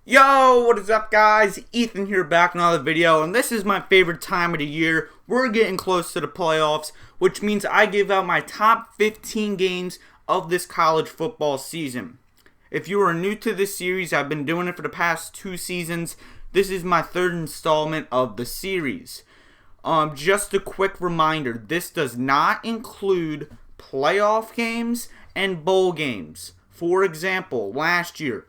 Yo, what is up guys? Ethan here back in another video, and this is my favorite time of the year. We're getting close to the playoffs, which means I give out my top 15 games of this college football season. If you are new to this series, I've been doing it for the past 2 seasons. This is my 3rd installment of the series. Just a quick reminder, this does not include playoff games and bowl games. For example, last year,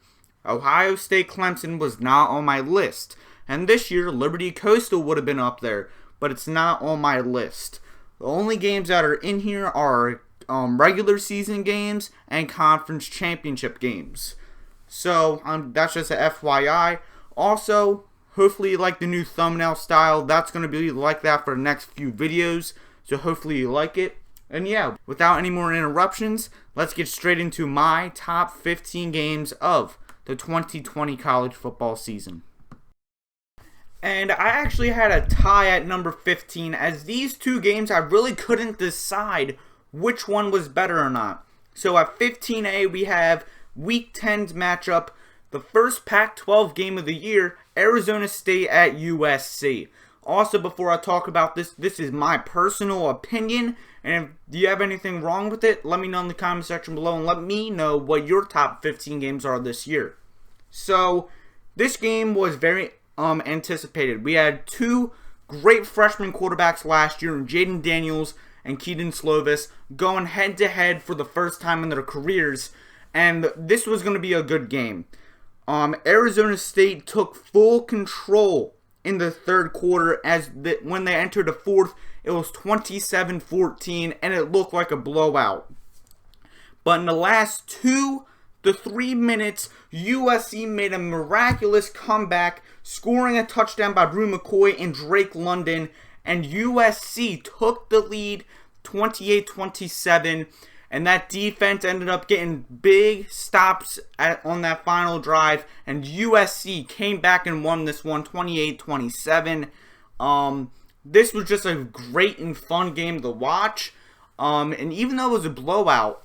Ohio State Clemson was not on my list. And this year, Liberty Coastal would have been up there, but it's not on my list. The only games that are in here are regular season games and conference championship games. So, that's just a FYI. Also, hopefully you like the new thumbnail style. That's going to be like that for the next few videos. So hopefully you like it. And yeah, without any more interruptions, let's get straight into my top 15 games of the 2020 college football season. And I actually had a tie at number 15, as these 2 games I really couldn't decide which one was better or not. So at 15A we have Week 10's matchup, the first Pac-12 game of the year, Arizona State at USC. Also, before I talk about this is my personal opinion, and if you have anything wrong with it, let me know in the comment section below, and let me know what your top 15 games are this year. So, this game was very anticipated. We had 2 great freshman quarterbacks last year, Jaden Daniels and Keaton Slovis, going head-to-head for the first time in their careers, and this was going to be a good game. Arizona State took full control in the 3rd quarter, when they entered the 4th, it was 27-14, and it looked like a blowout. But in the last 2 to 3 minutes, USC made a miraculous comeback, scoring a touchdown by Brew McCoy and Drake London, and USC took the lead 28-27, and that defense ended up getting big stops on that final drive, and USC came back and won this one 28-27. This was just a great and fun game to watch, and even though it was a blowout,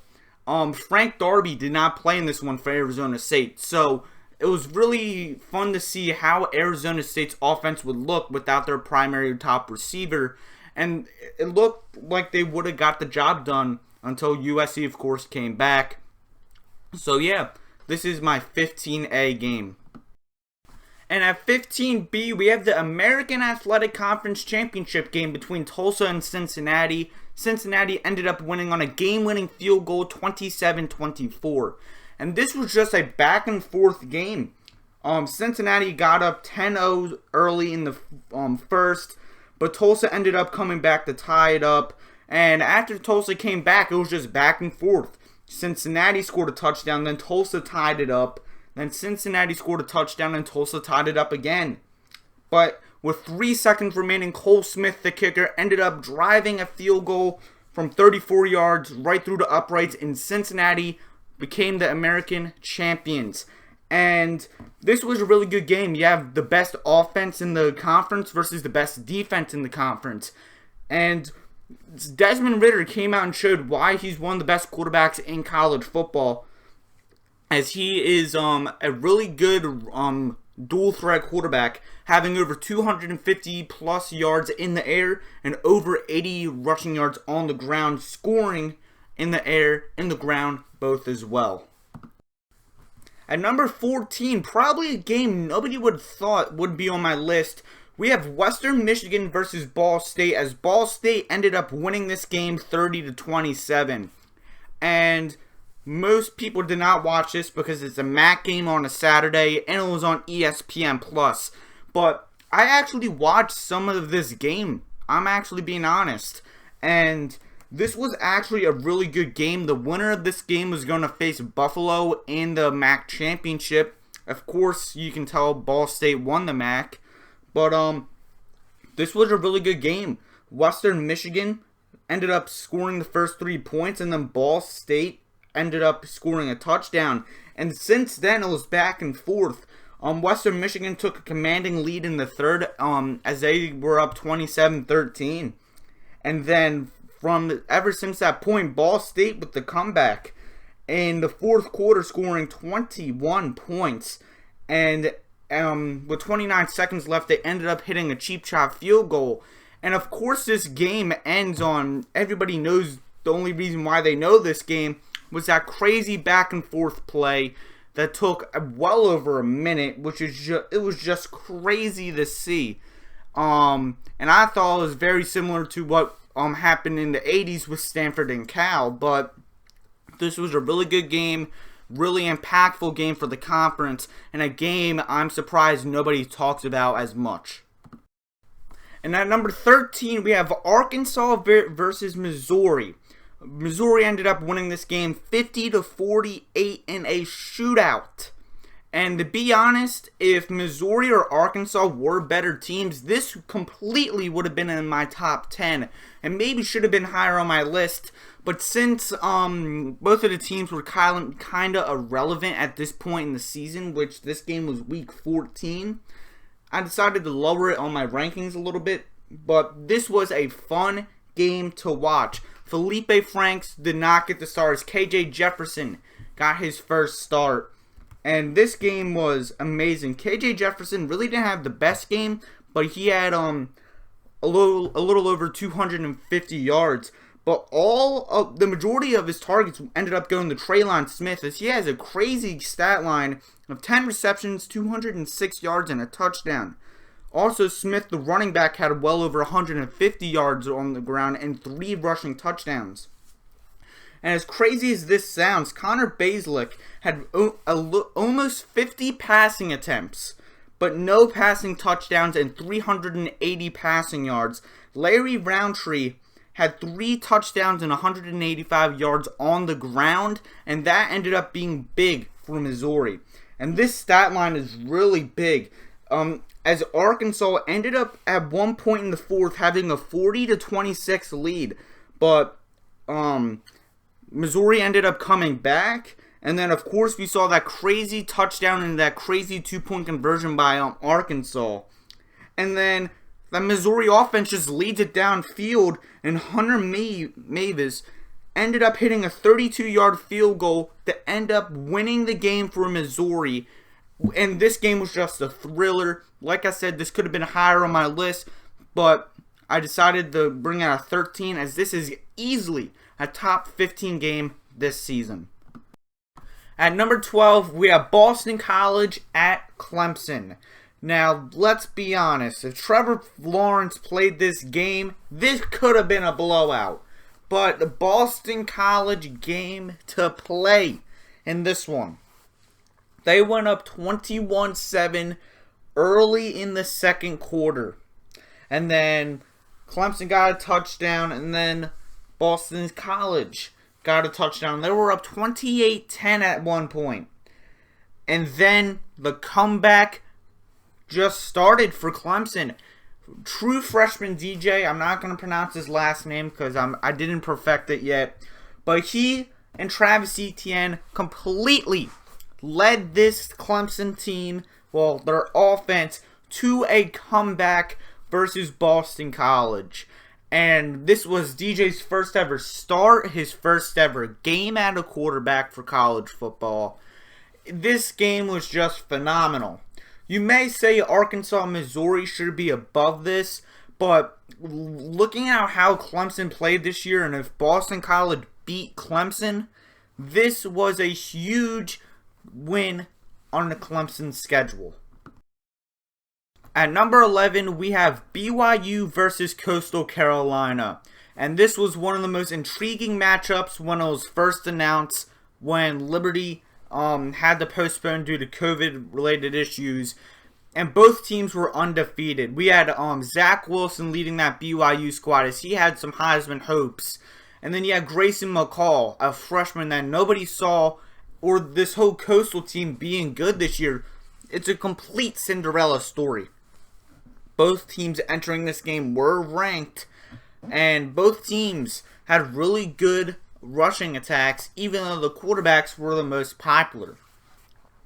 Frank Darby did not play in this one for Arizona State, so it was really fun to see how Arizona State's offense would look without their primary top receiver, and it looked like they would have got the job done until USC, of course, came back. So yeah, this is my 15A game. And at 15B, we have the American Athletic Conference Championship game between Tulsa and Cincinnati. Cincinnati ended up winning on a game-winning field goal, 27-24. And this was just a back-and-forth game. Cincinnati got up 10-0 early in the first, but Tulsa ended up coming back to tie it up. And after Tulsa came back, it was just back and forth. Cincinnati scored a touchdown, then Tulsa tied it up. Then Cincinnati scored a touchdown, and Tulsa tied it up again. But with 3 seconds remaining, Cole Smith, the kicker, ended up driving a field goal from 34 yards right through the uprights, and Cincinnati became the American champions. And this was a really good game. You have the best offense in the conference versus the best defense in the conference. And Desmond Ridder came out and showed why he's one of the best quarterbacks in college football, as he is a really good dual threat quarterback, having over 250 plus yards in the air and over 80 rushing yards on the ground, scoring in the air and the ground both as well. At number 14, probably a game nobody would have thought would be on my list, we have Western Michigan versus Ball State, as Ball State ended up winning this game 30-27. And most people did not watch this because it's a MAC game on a Saturday and it was on ESPN+. But I actually watched some of this game. I'm actually being honest. And this was actually a really good game. The winner of this game was going to face Buffalo in the MAC championship. Of course, you can tell Ball State won the MAC. But this was a really good game. Western Michigan ended up scoring the first 3 points, and then Ball State ended up scoring a touchdown. And since then, it was back and forth. Western Michigan took a commanding lead in the 3rd, as they were up 27-13. And then ever since that point, Ball State with the comeback in the 4th quarter, scoring 21 points. and with 29 seconds left, they ended up hitting a cheap shot field goal. And of course, this game ends on, everybody knows the only reason why they know this game was that crazy back and forth play that took well over a minute, which is it was just crazy to see. And I thought it was very similar to what happened in the 80s with Stanford and Cal, but this was a really good game, really impactful game for the conference, and a game I'm surprised nobody talks about as much. And at number 13, we have Arkansas versus Missouri. Missouri ended up winning this game 50-48 in a shootout. And to be honest, if Missouri or Arkansas were better teams, this completely would have been in my top 10 and maybe should have been higher on my list. But since both of the teams were kind of irrelevant at this point in the season, which this game was week 14, I decided to lower it on my rankings a little bit. But this was a fun game to watch. Felipe Franks did not get the stars. KJ Jefferson got his first start. And this game was amazing. KJ Jefferson really didn't have the best game, but he had a little over 250 yards. But the majority of his targets ended up going to Traylon Smith, as he has a crazy stat line of 10 receptions, 206 yards, and a touchdown. Also, Smith, the running back, had well over 150 yards on the ground and 3 rushing touchdowns. And as crazy as this sounds, Connor Bazelak had almost 50 passing attempts, but no passing touchdowns and 380 passing yards. Larry Roundtree had 3 touchdowns and 185 yards on the ground, and that ended up being big for Missouri. And this stat line is really big. As Arkansas ended up at one point in the fourth having a 40-26 lead, but Missouri ended up coming back, and then of course we saw that crazy touchdown and that crazy 2-point conversion by Arkansas. And then the Missouri offense just leads it downfield, and Hunter Mavis ended up hitting a 32-yard field goal to end up winning the game for Missouri. And this game was just a thriller. Like I said, this could have been higher on my list, but I decided to bring out a 13, as this is easily a top 15 game this season. At number 12, we have Boston College at Clemson. Now, let's be honest. If Trevor Lawrence played this game, this could have been a blowout. But the Boston College game to play in this one. They went up 21-7 early in the second quarter. And then Clemson got a touchdown, and then Boston College got a touchdown. They were up 28-10 at one point. And then the comeback just started for Clemson. True freshman DJ, I'm not going to pronounce his last name because I didn't perfect it yet. But he and Travis Etienne completely led this Clemson team, well, their offense, to a comeback versus Boston College. And this was DJ's first ever start, his first ever game at a quarterback for college football. This game was just phenomenal. You may say Arkansas and Missouri should be above this, but looking at how Clemson played this year, and if Boston College beat Clemson, this was a huge win on the Clemson schedule. At number 11, we have BYU versus Coastal Carolina. And this was one of the most intriguing matchups when it was first announced, when Liberty had to postpone due to COVID-related issues. And both teams were undefeated. We had Zach Wilson leading that BYU squad, as he had some Heisman hopes. And then you had Grayson McCall, a freshman that nobody saw, or this whole Coastal team being good this year. It's a complete Cinderella story. Both teams entering this game were ranked, and both teams had really good rushing attacks, even though the quarterbacks were the most popular.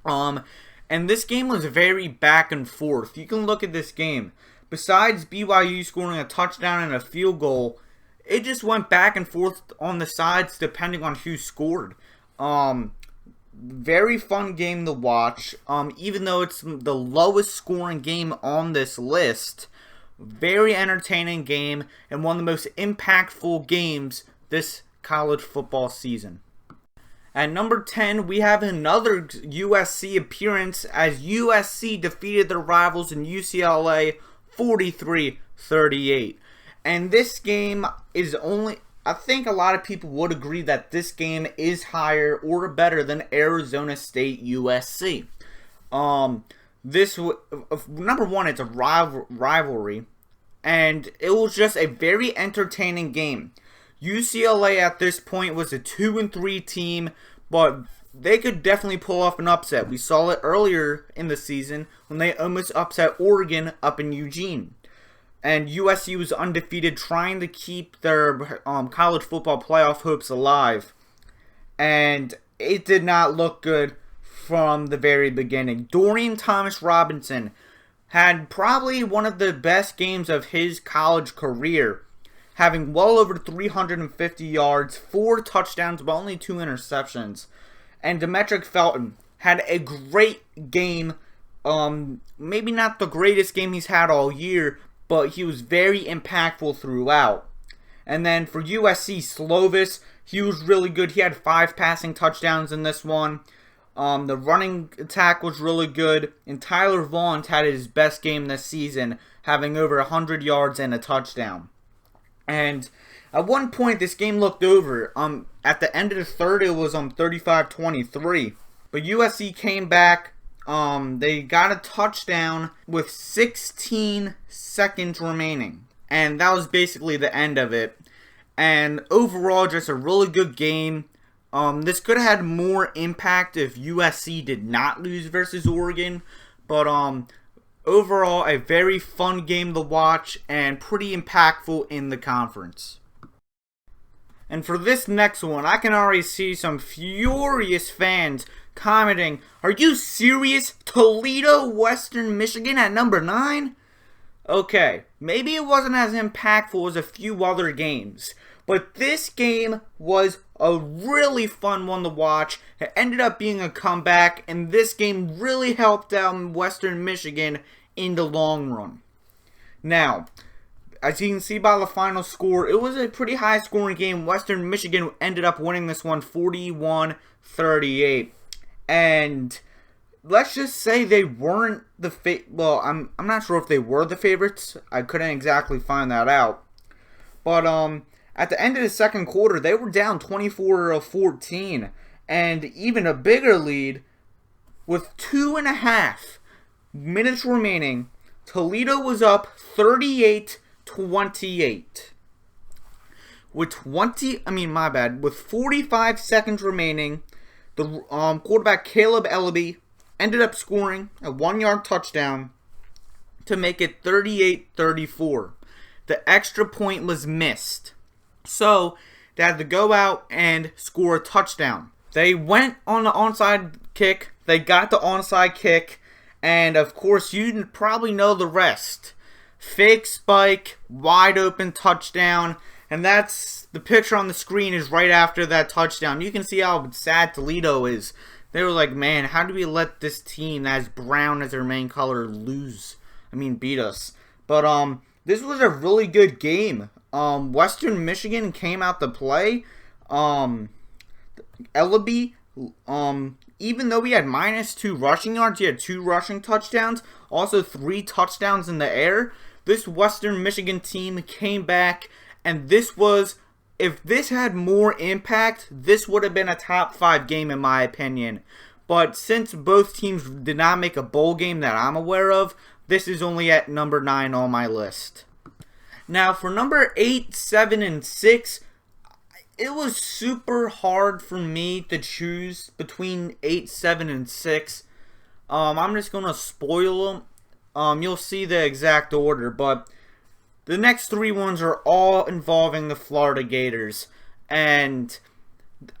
And this game was very back and forth. You can look at this game. Besides BYU scoring a touchdown and a field goal, it just went back and forth on the sides depending on who scored. Very fun game to watch. Even though it's the lowest scoring game on this list, very entertaining game and one of the most impactful games this college football season. At number 10, we have another USC appearance as USC defeated their rivals in UCLA 43-38. And this game is only, I think a lot of people would agree that this game is higher or better than Arizona State USC. Number one, it's a rivalry, and it was just a very entertaining game. UCLA at this point was a 2-3 team, but they could definitely pull off an upset. We saw it earlier in the season when they almost upset Oregon up in Eugene. And USC was undefeated, trying to keep their college football playoff hopes alive. And it did not look good from the very beginning. Dorian Thomas-Robinson had probably one of the best games of his college career, having well over 350 yards, 4 touchdowns, but only 2 interceptions. And Demetric Felton had a great game. Maybe not the greatest game he's had all year, but he was very impactful throughout. And then for USC, Slovis, he was really good. He had 5 passing touchdowns in this one. The running attack was really good. And Tyler Vaughn had his best game this season, having over 100 yards and a touchdown. And at one point, this game looked over. At the end of the third, it was 35-23. But USC came back. They got a touchdown with 16 seconds remaining. And that was basically the end of it. And overall, just a really good game. This could have had more impact if USC did not lose versus Oregon. But overall, a very fun game to watch and pretty impactful in the conference. And for this next one, I can already see some furious fans commenting, "Are you serious? Toledo, Western Michigan at number 9? Okay, maybe it wasn't as impactful as a few other games, but this game was a really fun one to watch. It ended up being a comeback, and this game really helped out Western Michigan in the long run. Now, as you can see by the final score, it was a pretty high scoring game. Western Michigan ended up winning this one 41-38. And let's just say they weren't the well, I'm not sure if they were the favorites. I couldn't exactly find that out. But at the end of the second quarter, they were down 24-14, and even a bigger lead with 2.5 minutes remaining. Toledo was up 38-28. With 45 seconds remaining, the quarterback Caleb Ellaby ended up scoring a 1-yard touchdown to make it 38-34. The extra point was missed, so they had to go out and score a touchdown. They went on the onside kick. They got the onside kick, and of course, you probably know the rest. Fake spike, wide open touchdown, and that's the picture on the screen is right after that touchdown. You can see how sad Toledo is. They were like, man, how do we let this team that has brown as their main color beat us? But this was a really good game. Western Michigan came out to play. Ellaby, even though he had -2 rushing yards, he had 2 rushing touchdowns, also 3 touchdowns in the air. This Western Michigan team came back, and if this had more impact, this would have been a top 5 game in my opinion. But since both teams did not make a bowl game that I'm aware of, this is only at number 9 on my list. Now for number 8, 7, and 6, it was super hard for me to choose between 8, 7, and 6. I'm just going to spoil them. You'll see the exact order, but the next 3 ones are all involving the Florida Gators. And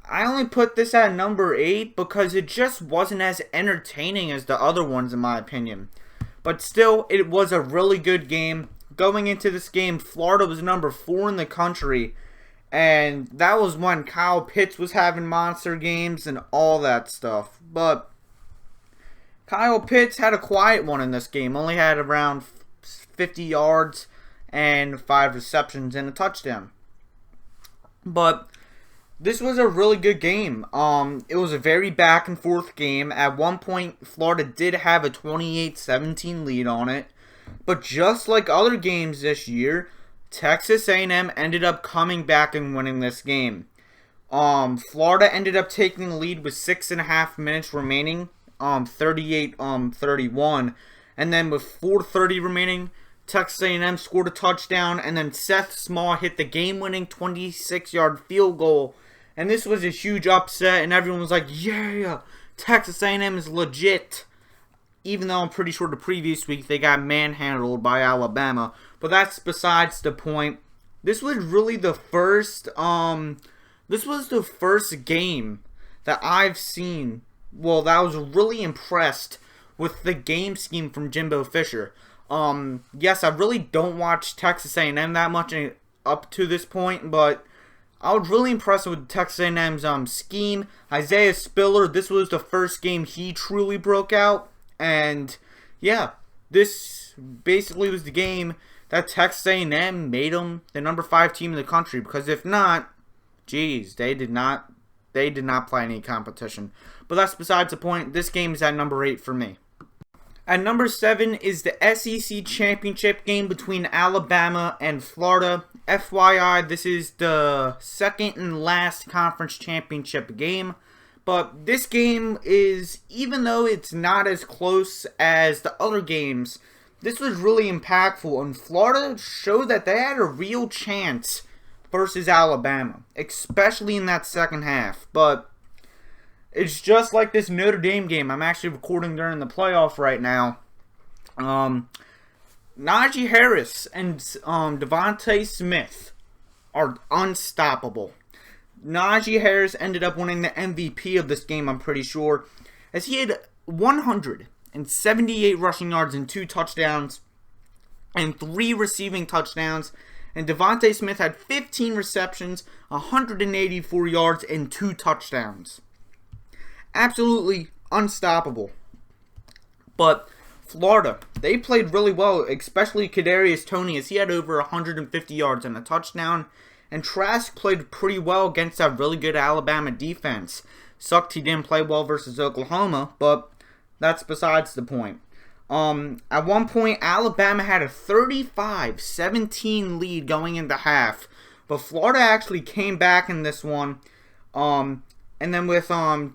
I only put this at number 8 because it just wasn't as entertaining as the other ones in my opinion. But still, it was a really good game. Going into this game, Florida was number 4 in the country. And that was when Kyle Pitts was having monster games and all that stuff. But Kyle Pitts had a quiet one in this game. Only had around 50 yards and 5 receptions and a touchdown. But this was a really good game. It was a very back and forth game. At one point, Florida did have a 28-17 lead on it. But just like other games this year, Texas A&M ended up coming back and winning this game. Florida ended up taking the lead with 6.5 minutes remaining, 38-31. And then with 4:30 remaining, Texas A&M scored a touchdown, and then Seth Small hit the game-winning 26-yard field goal. And this was a huge upset, and everyone was like, yeah, Texas A&M is legit. Even though I'm pretty sure the previous week they got manhandled by Alabama. But that's besides the point. This was really the first game that I've seen, well, that I was really impressed with the game scheme from Jimbo Fisher. Yes, I really don't watch Texas A&M that much up to this point, but I was really impressed with Texas A&M's scheme. Isaiah Spiller, this was the first game he truly broke out. And yeah, this basically was the game that Texas A&M made them the number 5 team in the country. Because if not, geez, they did not play any competition. But that's besides the point. This game is at number 8 for me. At number 7 is the SEC Championship game between Alabama and Florida. FYI, this is the second and last conference championship game. But this game is, even though it's not as close as the other games, this was really impactful. And Florida showed that they had a real chance versus Alabama, especially in that second half. But it's just like this Notre Dame game. I'm actually recording during the playoff right now. Najee Harris and Devontae Smith are unstoppable. Najee Harris ended up winning the MVP of this game, I'm pretty sure, as he had 178 rushing yards and 2 touchdowns and 3 receiving touchdowns. And Devontae Smith had 15 receptions, 184 yards, and 2 touchdowns. Absolutely unstoppable. But Florida, they played really well, especially Kadarius Toney, as he had over 150 yards and a touchdown. And Trask played pretty well against that really good Alabama defense. Sucked he didn't play well versus Oklahoma, but that's besides the point. At one point, Alabama had a 35-17 lead going into half, but Florida actually came back in this one. And then with 2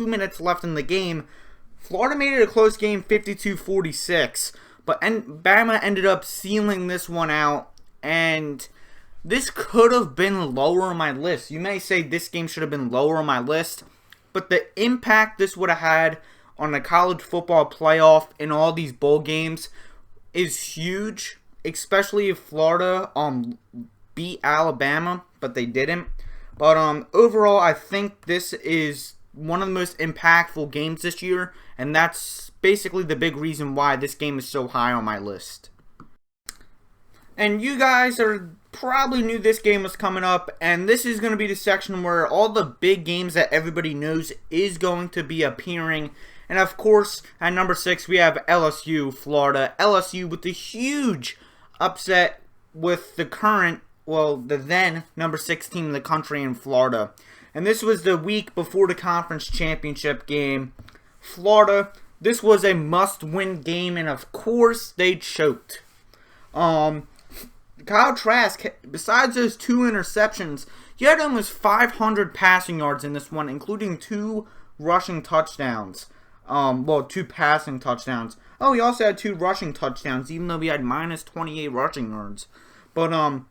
minutes left in the game, Florida made it a close game, 52-46. But Bama ended up sealing this one out, and this could have been lower on my list. You may say this game should have been lower on my list, but the impact this would have had on the college football playoff in all these bowl games is huge, especially if Florida beat Alabama, but they didn't. But overall, I think this is one of the most impactful games this year, and that's basically the big reason why this game is so high on my list. And you guys probably knew this game was coming up, and this is going to be the section where all the big games that everybody knows is going to be appearing. And of course, at number 6, we have LSU, Florida. LSU with the huge upset with the then number 6 team in the country in Florida. And this was the week before the conference championship game. Florida, this was a must-win game, and of course, they choked. Kyle Trask, besides those 2 interceptions, he had almost 500 passing yards in this one, including 2 rushing touchdowns. 2 passing touchdowns. Oh, he also had 2 rushing touchdowns, even though he had minus 28 rushing yards. But,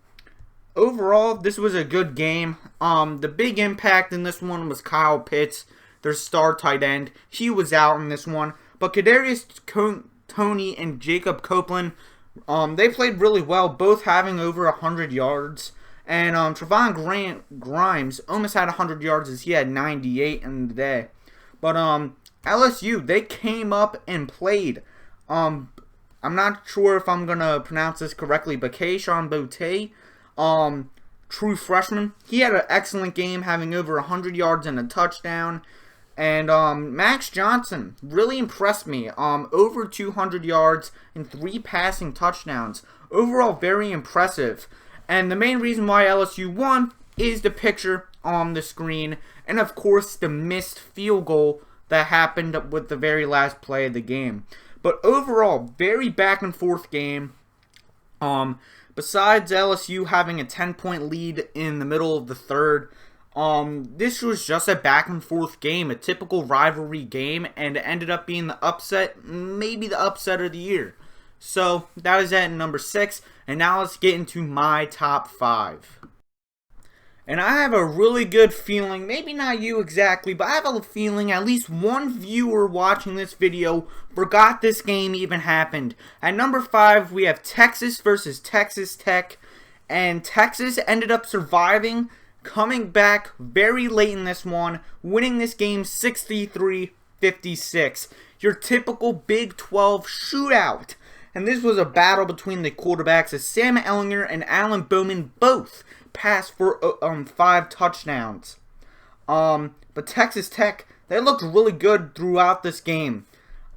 overall, this was a good game. The big impact in this one was Kyle Pitts, their star tight end. He was out in this one. But Kadarius Toney and Jacob Copeland, they played really well, both having over 100 yards. And Trevon Grimes almost had 100 yards as he had 98 in the day. But LSU, they came up and played. I'm not sure if I'm gonna pronounce this correctly, but Keyshawn Boutte, true freshman, he had an excellent game, having over 100 yards and a touchdown. And Max Johnson really impressed me. Over 200 yards and 3 passing touchdowns. Overall, very impressive. And the main reason why LSU won is the picture on the screen, and of course the missed field goal that happened with the very last play of the game. But overall, very back and forth game. Besides LSU having a 10-point lead in the middle of the third, this was just a back and forth game, a typical rivalry game, and it ended up being the upset, maybe the upset of the year. So that is at number 6, and now let's get into my top 5. And I have a really good feeling, maybe not you exactly, but I have a feeling at least one viewer watching this video forgot this game even happened. At number 5, we have Texas versus Texas Tech, and Texas ended up surviving, coming back very late in this one, winning this game 63-56. Your typical Big 12 shootout. And this was a battle between the quarterbacks as Sam Ehlinger and Alan Bowman both passed for 5 touchdowns. But Texas Tech, they looked really good throughout this game.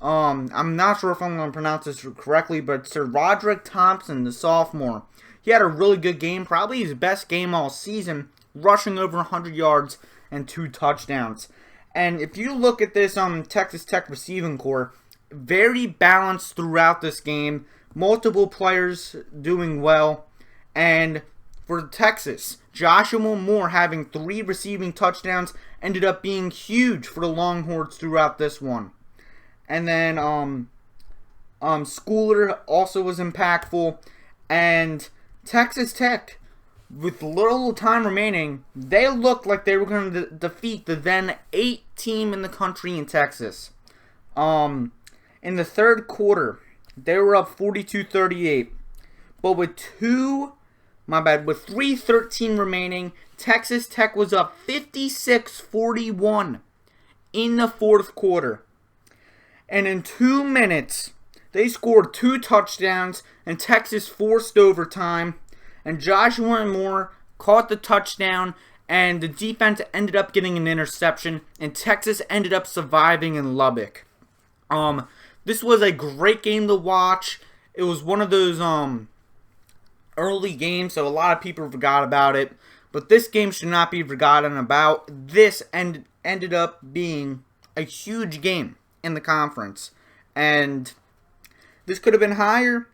I'm not sure if I'm going to pronounce this correctly, but Sir Roderick Thompson, the sophomore, he had a really good game, probably his best game all season, rushing over 100 yards and 2 touchdowns. And if you look at this Texas Tech receiving core, very balanced throughout this game, multiple players doing well, and for Texas, Joshua Moore having 3 receiving touchdowns ended up being huge for the Longhorns throughout this one. And then Schooler also was impactful, and Texas Tech, with little time remaining, they looked like they were going to defeat the then 8th team in the country in Texas. In the third quarter, they were up 42-38, but with 3:13 remaining, Texas Tech was up 56-41 in the fourth quarter. And in 2 minutes, they scored 2 touchdowns, and Texas forced overtime. And Joshua Moore caught the touchdown, and the defense ended up getting an interception, and Texas ended up surviving in Lubbock. This was a great game to watch. It was one of those early games, so a lot of people forgot about it. But this game should not be forgotten about. This ended up being a huge game in the conference. And this could have been higher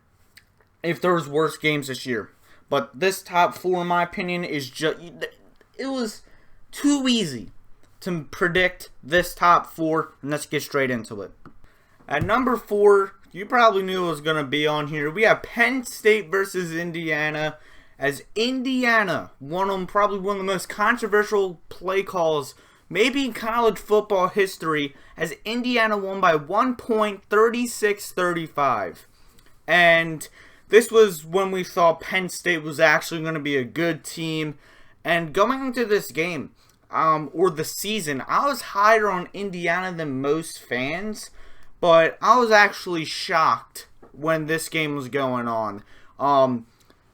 if there was worse games this year. But this top 4, in my opinion, is just... It was too easy to predict this top 4. And let's get straight into it. At number 4, you probably knew it was going to be on here. We have Penn State versus Indiana, as Indiana won probably one of the most controversial play calls maybe in college football history, as Indiana won by 1 point, 36-35. And this was when we thought Penn State was actually going to be a good team. And going into this game, or the season, I was higher on Indiana than most fans. But I was actually shocked when this game was going on.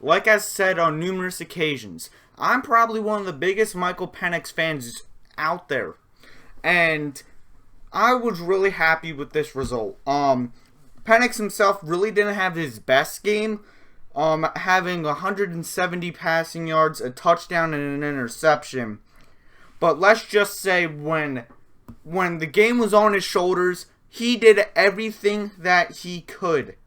Like I said on numerous occasions, I'm probably one of the biggest Michael Penix fans out there. And I was really happy with this result. Penix himself really didn't have his best game, having 170 passing yards, a touchdown, and an interception. But let's just say when the game was on his shoulders, he did everything that he could,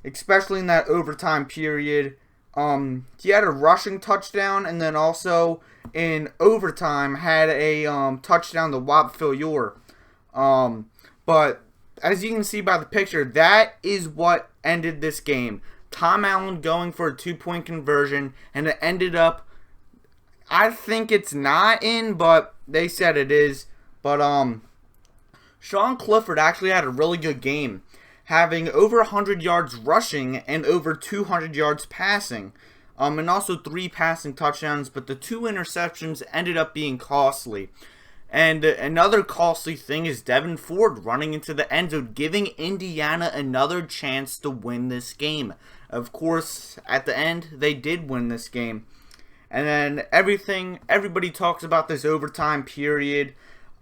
especially in that overtime period. He had a rushing touchdown, and then also in overtime had a touchdown to Whop Philyor. But as you can see by the picture, that is what ended this game. Tom Allen going for a 2-point conversion, and it ended up, I think it's not in, but they said it is. But Sean Clifford actually had a really good game, having over 100 yards rushing and over 200 yards passing, and also 3 passing touchdowns, but the 2 interceptions ended up being costly. And another costly thing is Devin Ford running into the end zone, giving Indiana another chance to win this game. Of course, at the end, they did win this game. And then everybody talks about this overtime period.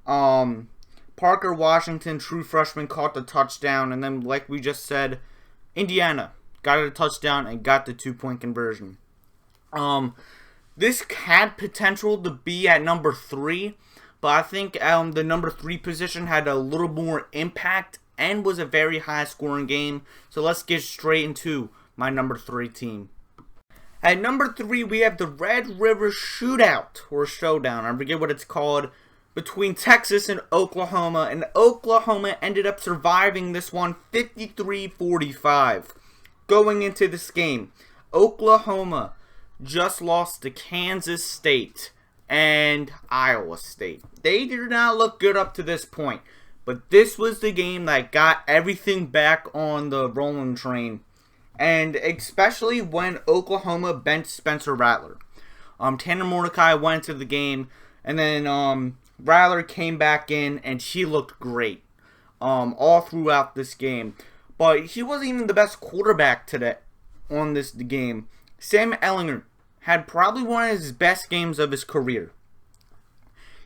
Parker Washington, true freshman, caught the touchdown. And then, like we just said, Indiana got a touchdown and got the 2-point conversion. This had potential to be at number 3. But I think the number 3 position had a little more impact and was a very high-scoring game. So let's get straight into my number 3 team. At number 3, we have the Red River Shootout, or Showdown, I forget what it's called, between Texas and Oklahoma. And Oklahoma ended up surviving this one 53-45. Going into this game, Oklahoma just lost to Kansas State and Iowa State. They did not look good up to this point, but this was the game that got everything back on the rolling train, and especially when Oklahoma benched Spencer Rattler. Tanner Mordecai went into the game, and then Rattler came back in, and he looked great all throughout this game. But he wasn't even the best quarterback today on this game. Sam Ehlinger had probably one of his best games of his career.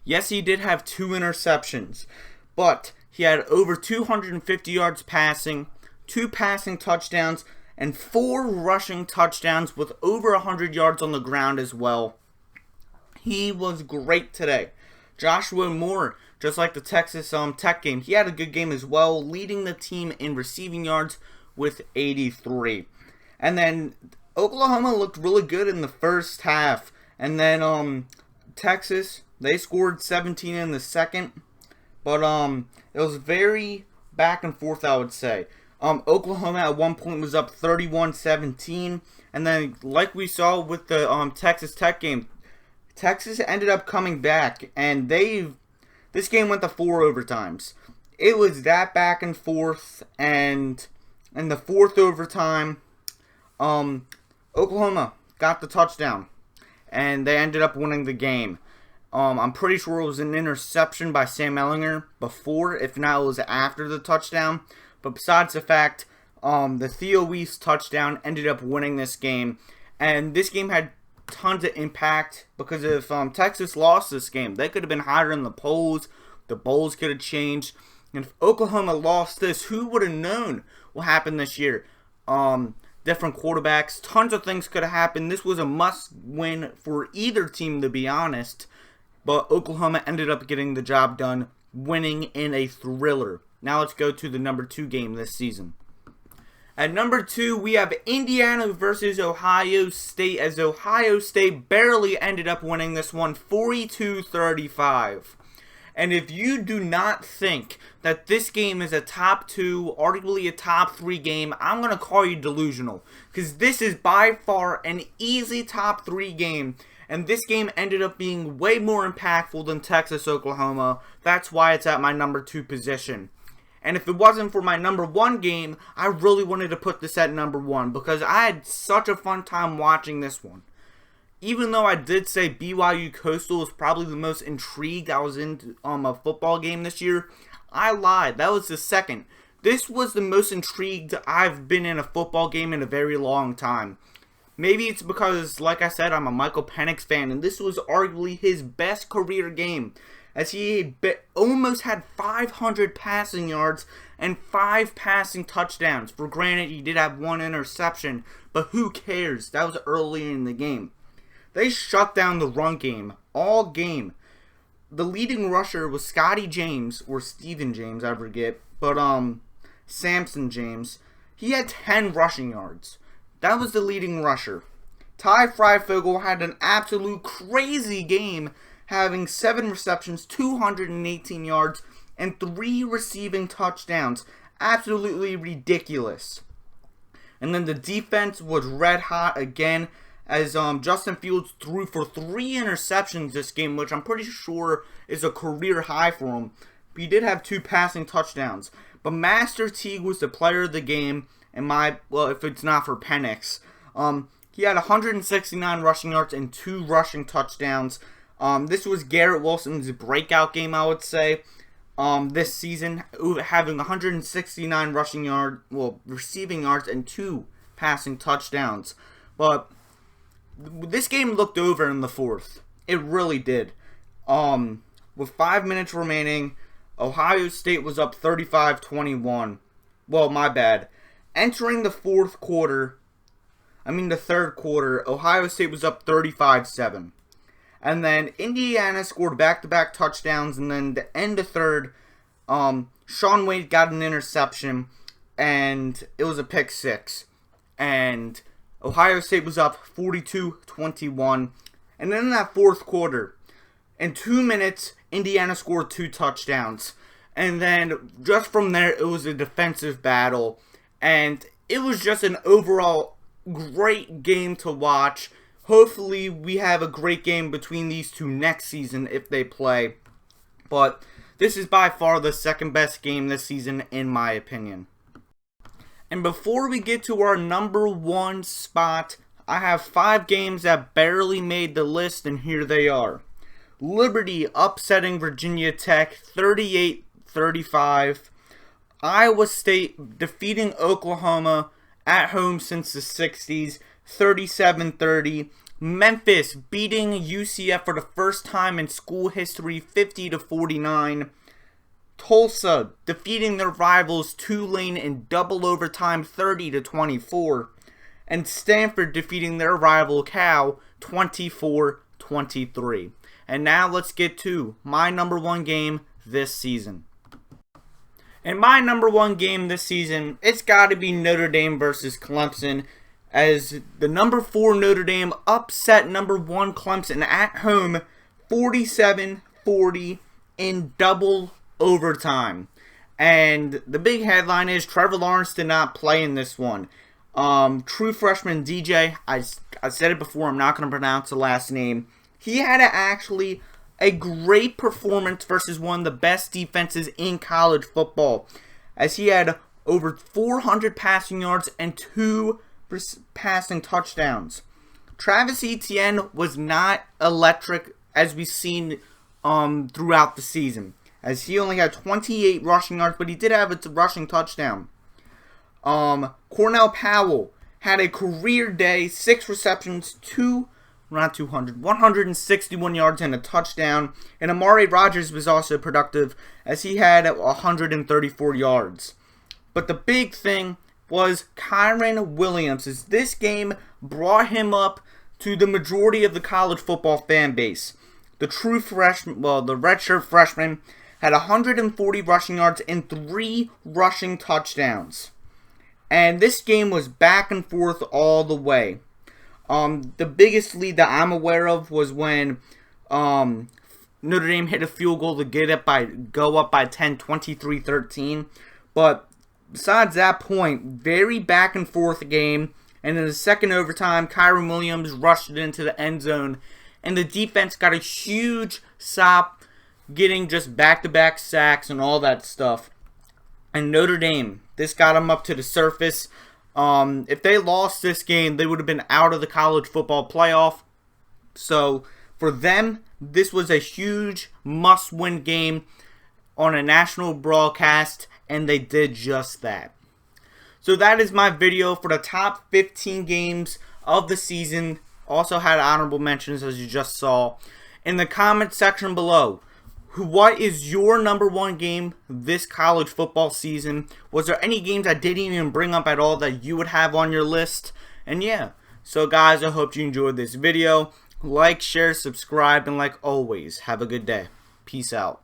Yes, he did have 2 interceptions, but he had over 250 yards passing, 2 passing touchdowns, and 4 rushing touchdowns with over 100 yards on the ground as well. He was great today. Joshua Moore, just like the Texas Tech game, he had a good game as well, leading the team in receiving yards with 83. And then Oklahoma looked really good in the first half. And then Texas, they scored 17 in the second. But it was very back and forth, I would say. Oklahoma at one point was up 31-17. And then, like we saw with the Texas Tech game, Texas ended up coming back. And this game went to 4 overtimes. It was that back and forth. And in the 4th overtime, Oklahoma got the touchdown, and they ended up winning the game. I'm pretty sure it was an interception by Sam Ehlinger before, if not it was after the touchdown. But besides the fact, the Theo Weiss touchdown ended up winning this game. And this game had tons of impact, because if Texas lost this game, they could have been higher in the polls. The bowls could have changed. And if Oklahoma lost this, who would have known what happened this year? Different quarterbacks, tons of things could have happened. This was a must-win for either team, to be honest. But Oklahoma ended up getting the job done, winning in a thriller. Now let's go to the number 2 game this season. At number 2, we have Indiana versus Ohio State, as Ohio State barely ended up winning this one 42-35. And if you do not think that this game is a top 2, arguably a top 3 game, I'm going to call you delusional. Because this is by far an easy top 3 game. And this game ended up being way more impactful than Texas-Oklahoma. That's why it's at my number 2 position. And if it wasn't for my number 1 game, I really wanted to put this at number 1. Because I had such a fun time watching this one. Even though I did say BYU Coastal was probably the most intrigued I was in a football game this year, I lied. That was the second. This was the most intrigued I've been in a football game in a very long time. Maybe it's because, like I said, I'm a Michael Penix fan, and this was arguably his best career game, as he almost had 500 passing yards and 5 passing touchdowns. For granted, he did have 1 interception, but who cares? That was early in the game. They shut down the run game all game. The leading rusher was Scotty James, or Steven James, I forget, but Samson James. He had 10 rushing yards. That was the leading rusher. Ty Freifogel had an absolute crazy game, having 7 receptions, 218 yards, and 3 receiving touchdowns. Absolutely ridiculous. And then the defense was red hot again, as Justin Fields threw for 3 interceptions this game, which I'm pretty sure is a career high for him. But he did have 2 passing touchdowns. But Master Teague was the player of the game, and if it's not for Penix. He had 169 rushing yards and 2 rushing touchdowns. This was Garrett Wilson's breakout game, I would say, this season, having 169 receiving yards and 2 passing touchdowns. But this game looked over in the fourth. It really did. With 5 minutes remaining, Ohio State was up 35-21. Well, my bad. Entering the third quarter, Ohio State was up 35-7. And then Indiana scored back-to-back touchdowns, and then the end of third, Sean Wade got an interception, and it was a pick six. And Ohio State was up 42-21. And then in that fourth quarter, in 2 minutes, Indiana scored 2 touchdowns. And then just from there, it was a defensive battle. And it was just an overall great game to watch. Hopefully, we have a great game between these two next season if they play. But this is by far the second best game this season, in my opinion. And before we get to our number 1 spot, I have 5 games that barely made the list, and here they are. Liberty upsetting Virginia Tech 38-35. Iowa State defeating Oklahoma at home since the 60s 37-30. Memphis beating UCF for the first time in school history 50-49. Tulsa defeating their rivals Tulane in double overtime 30-24. And Stanford defeating their rival Cal 24-23. And now let's get to my number 1 game this season. And my number 1 game this season, it's got to be Notre Dame versus Clemson, as the number 4 Notre Dame upset number 1 Clemson at home 47-40 in double overtime. And the big headline is Trevor Lawrence did not play in this one. True freshman DJ, I said it before, I'm not going to pronounce the last name. He had actually a great performance versus one of the best defenses in college football, as he had over 400 passing yards and 2 passing touchdowns. Travis Etienne was not electric as we've seen throughout the season, as he only had 28 rushing yards, but he did have a rushing touchdown. Cornell Powell had a career day, 6 receptions, 161 yards and a touchdown. And Amari Rodgers was also productive, as he had 134 yards. But the big thing was Kyren Williams, as this game brought him up to the majority of the college football fan base. The redshirt freshman had 140 rushing yards and 3 rushing touchdowns. And this game was back and forth all the way. The biggest lead that I'm aware of was when Notre Dame hit a field goal to go up by 10, 23-13. But besides that point, very back and forth game. And in the second overtime, Kyren Williams rushed it into the end zone, and the defense got a huge stop, getting just back-to-back sacks and all that stuff. And Notre Dame, this got them up to the surface. If they lost this game, they would have been out of the college football playoff. So for them, this was a huge must-win game on a national broadcast, and they did just that. So that is my video for the top 15 games of the season. Also had honorable mentions, as you just saw. In the comment section below, what is your number 1 game this college football season? Was there any games I didn't even bring up at all that you would have on your list? And yeah, so guys, I hope you enjoyed this video. Like, share, subscribe, and like always, have a good day. Peace out.